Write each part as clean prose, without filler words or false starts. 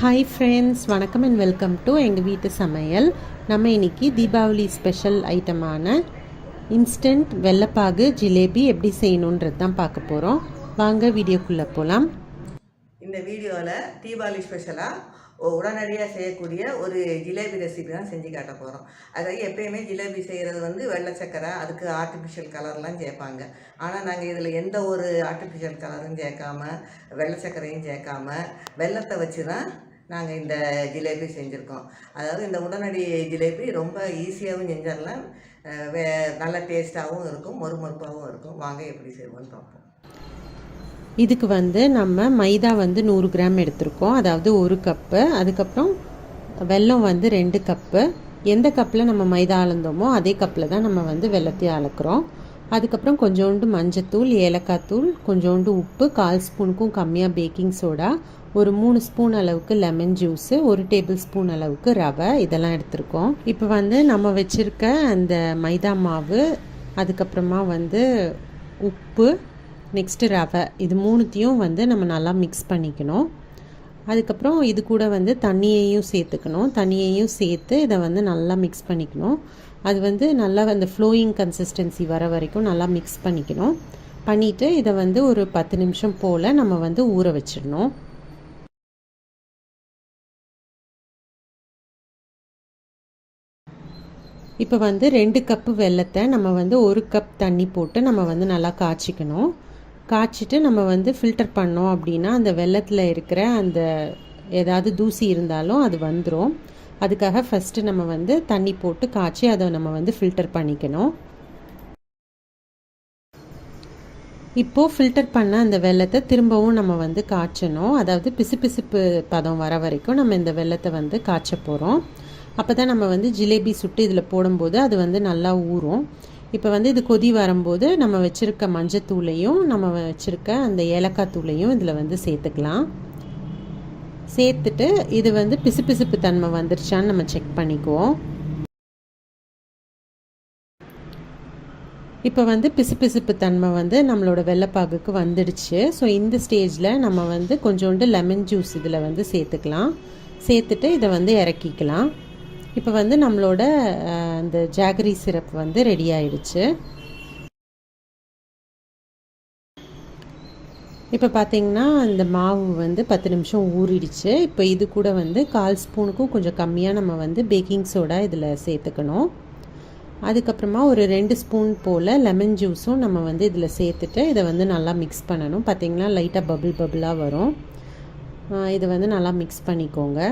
Hi friends, வணக்கம் and welcome to எங்கள் வீட்டு சமையல். நம்ம இன்றைக்கி தீபாவளி ஸ்பெஷல் ஐட்டமான இன்ஸ்டன்ட் வெள்ளைப்பாகு ஜிலேபி எப்படி செய்யணுன்றது தான் பார்க்க போகிறோம். வாங்க வீடியோக்குள்ளே போகலாம். இந்த வீடியோவில் தீபாவளி ஸ்பெஷலாக உடனடியாக செய்யக்கூடிய ஒரு ஜிலேபி ரெசிபி தான் செஞ்சு காட்ட போகிறோம். அதாவது எப்பயுமே ஜிலேபி செய்கிறது வெள்ளை சக்கரை, அதுக்கு ஆர்டிஃபிஷியல் கலர்லாம் சேர்ப்பாங்க. ஆனால் நாங்கள் இதில் எந்த ஒரு ஆர்டிஃபிஷியல் கலரும் சேர்க்காம, வெள்ளை சக்கரையும் சேர்க்காம, வெள்ளத்தை வச்சு தான் நாங்கள் இந்த ஜிலேபி செஞ்சுருக்கோம். அதாவது இந்த உடனடி ஜிலேபி ரொம்ப ஈஸியாகவும் செஞ்சிடலாம், நல்ல டேஸ்ட்டாகவும் இருக்கும், மொறுமொறுப்பாகவும் இருக்கும். வாங்க எப்படி செய்வோன்னு பார்ப்போம். இதுக்கு நம்ம மைதா 100 கிராம் எடுத்திருக்கோம், அதாவது 1 கப்பு. அதுக்கப்புறம் வெல்லம் 2 கப்பு. எந்த கப்பில் நம்ம மைதா அளந்தோமோ அதே கப்பில் தான் நம்ம வெல்லத்தையும் அளக்குறோம். அதுக்கப்புறம் கொஞ்சோண்டு மஞ்சத்தூள், ஏலக்காய் தூள், கொஞ்சோண்டு உப்பு, 1/4 ஸ்பூனுக்கும் கம்மியாக பேக்கிங் சோடா, ஒரு 3 ஸ்பூன் அளவுக்கு லெமன் ஜூஸு, 1 டேபிள் ஸ்பூன் அளவுக்கு ரவை, இதெல்லாம் எடுத்திருக்கோம். இப்போ நம்ம வச்சுருக்க அந்த மைதா மாவு, அதுக்கப்புறமா உப்பு, நெக்ஸ்ட்டு ரவை, இது மூணுத்தையும் நம்ம நல்லா மிக்ஸ் பண்ணிக்கணும். அதுக்கப்புறம் இது கூட தண்ணியையும் சேர்த்துக்கணும். தண்ணியையும் சேர்த்து இதை நல்லா மிக்ஸ் பண்ணிக்கணும். அது நல்லா அந்த ஃப்ளோயிங் கன்சிஸ்டன்சி வர வரைக்கும் நல்லா மிக்ஸ் பண்ணிக்கணும். பண்ணிவிட்டு இதை ஒரு 10 நிமிஷம் போல் நம்ம ஊற வச்சிடணும். இப்போ 2 கப்பு வெல்லத்தை நம்ம 1 கப் தண்ணி போட்டு நம்ம நல்லா காய்ச்சிக்கணும். காய்ச்சிட்டு நம்ம ஃபில்டர் பண்ணோம் அப்படின்னா அந்த வெல்லத்தில் இருக்கிற அந்த ஏதாவது தூசி இருந்தாலும் அது வந்துடும். அதுக்காக ஃபஸ்ட்டு நம்ம தண்ணி போட்டு காய்ச்சி அதை நம்ம ஃபில்டர் பண்ணிக்கணும். இப்போது ஃபில்டர் பண்ண அந்த வெல்லத்தை திரும்பவும் நம்ம காய்ச்சணும். அதாவது பிசுபிசுப்பு பதம் வர வரைக்கும் நம்ம இந்த வெல்லத்தை காய்ச்ச போகிறோம். அப்போ தான் நம்ம ஜிலேபி சுட்டு இதில் போடும்போது அது நல்லா ஊறும். இப்போ இது கொதி வரும்போது நம்ம வச்சுருக்க மஞ்சத்தூளையும் நம்ம வச்சுருக்க அந்த ஏலக்காய் தூளையும் இதில் சேர்த்துக்கலாம். சேர்த்துட்டு இது பிசுபிசுப்பு தன்மை வந்துருச்சான்னு நம்ம செக் பண்ணிக்குவோம். இப்போ பிசுபிசுப்பு தன்மை நம்மளோட வெள்ளைப்பாகுக்கு வந்துடுச்சு. ஸோ இந்த ஸ்டேஜில் நம்ம கொஞ்சோண்டு லெமன் ஜூஸ் இதில் சேர்த்துக்கலாம். சேர்த்துட்டு இதை இறக்கிக்கலாம். இப்போ நம்மளோட அந்த ஜாகரி சிரப் ரெடி ஆயிடுச்சு. இப்போ பார்த்திங்கன்னா இந்த மாவு 10 நிமிஷம் ஊறிடுச்சு. இப்போ இது கூட 1/4 ஸ்பூனுக்கும் கொஞ்சம் கம்மியாக நம்ம பேக்கிங் சோடா இதில் சேர்த்துக்கணும். அதுக்கப்புறமா ஒரு 2 ஸ்பூன் போல் லெமன் ஜூஸும் நம்ம இதில் சேர்த்துட்டு இதை நல்லா மிக்ஸ் பண்ணணும். பார்த்திங்கன்னா லைட்டாக பபிளாக வரும். இதை நல்லா மிக்ஸ் பண்ணிக்கோங்க.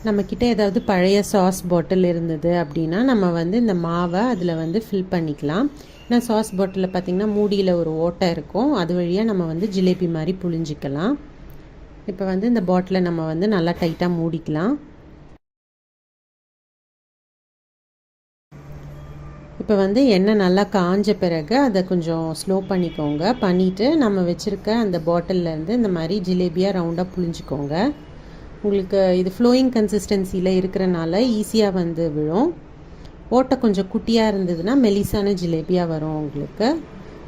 நம்மக்கிட்ட ஏதாவது பழைய சாஸ் பாட்டில் இருந்தது அப்படின்னா நம்ம இந்த மாவை அதில் ஃபில் பண்ணிக்கலாம். ஏன்னா சாஸ் பாட்டிலில் பார்த்திங்கன்னா மூடியில் ஒரு ஓட்டை இருக்கும், அது வழியாக நம்ம ஜிலேபி மாதிரி புழிஞ்சிக்கலாம். இப்போ இந்த பாட்டிலை நம்ம நல்லா டைட்டாக மூடிக்கலாம். இப்போ எண்ணெய் நல்லா காஞ்ச பிறகு அதை கொஞ்சம் ஸ்லோ பண்ணிக்கோங்க. பண்ணிவிட்டு நம்ம வச்சுருக்க அந்த பாட்டில்லேருந்து இந்த மாதிரி ஜிலேபியாக ரவுண்டாக புழிஞ்சிக்கோங்க. உங்களுக்கு இது ஃப்ளோயிங் கன்சிஸ்டன்சியில் இருக்கிறனால ஈஸியாக விழும். ஓட்டை கொஞ்சம் குட்டியாக இருந்ததுன்னா மெலிசான ஜிலேபியாக வரும் உங்களுக்கு.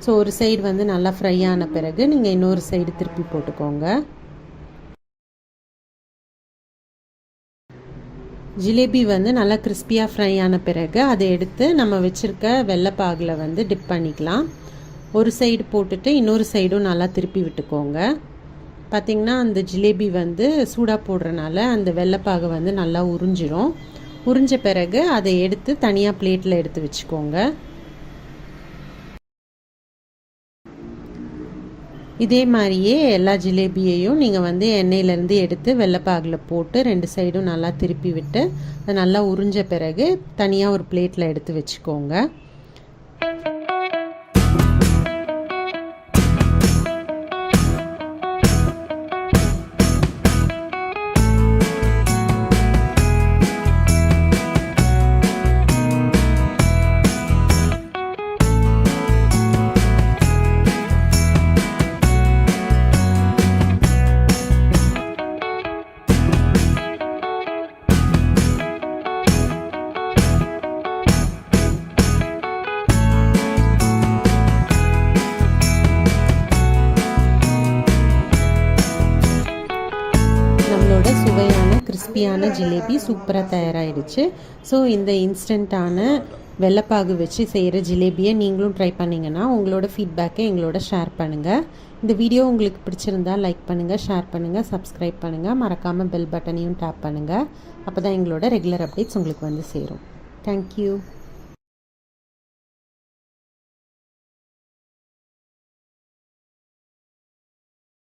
ஸோ ஒரு சைடு நல்லா ஃப்ரை ஆன பிறகு நீங்கள் இன்னொரு சைடு திருப்பி போட்டுக்கோங்க. ஜிலேபி நல்லா கிறிஸ்பியாக ஃப்ரை ஆன பிறகு அதை எடுத்து நம்ம வச்சுருக்க வெள்ளைப்பாகில் டிப் பண்ணிக்கலாம். ஒரு சைடு போட்டுட்டு இன்னொரு சைடும் நல்லா திருப்பி விட்டுக்கோங்க. பார்த்திங்கன்னா அந்த ஜிலேபி சூடாக போடுறனால அந்த வெள்ளைப்பாகு நல்லா உறிஞ்சிரும். உறிஞ்ச பிறகு அதை எடுத்து தனியாக பிளேட்டில் எடுத்து வச்சுக்கோங்க. இதே மாதிரியே எல்லா ஜிலேபியையும் நீங்கள் எண்ணெயிலேருந்து எடுத்து வெள்ளைப்பாகில் போட்டு 2 சைடும் நல்லா திருப்பி விட்டு அதை நல்லா உறிஞ்ச பிறகு தனியாக ஒரு பிளேட்டில் எடுத்து வச்சுக்கோங்க. கிறிஸ்பியான ஜிலேபி சூப்பராக தயாராகிடுச்சு. ஸோ இந்த இன்ஸ்டண்ட்டான வெள்ளைப்பாகு வச்சு செய்கிற ஜிலேபியை நீங்களும் ட்ரை பண்ணிங்கன்னா உங்களோட ஃபீட்பேக்கை எங்களோட ஷேர் பண்ணுங்கள். இந்த வீடியோ உங்களுக்கு பிடிச்சிருந்தா லைக் பண்ணுங்கள், ஷேர் பண்ணுங்கள், சப்ஸ்கிரைப் பண்ணுங்கள். மறக்காமல் பெல் பட்டனையும் டேப் பண்ணுங்கள். அப்போ தான் எங்களோட ரெகுலர் அப்டேட்ஸ் உங்களுக்கு வந்து சேரும். தேங்க்யூ.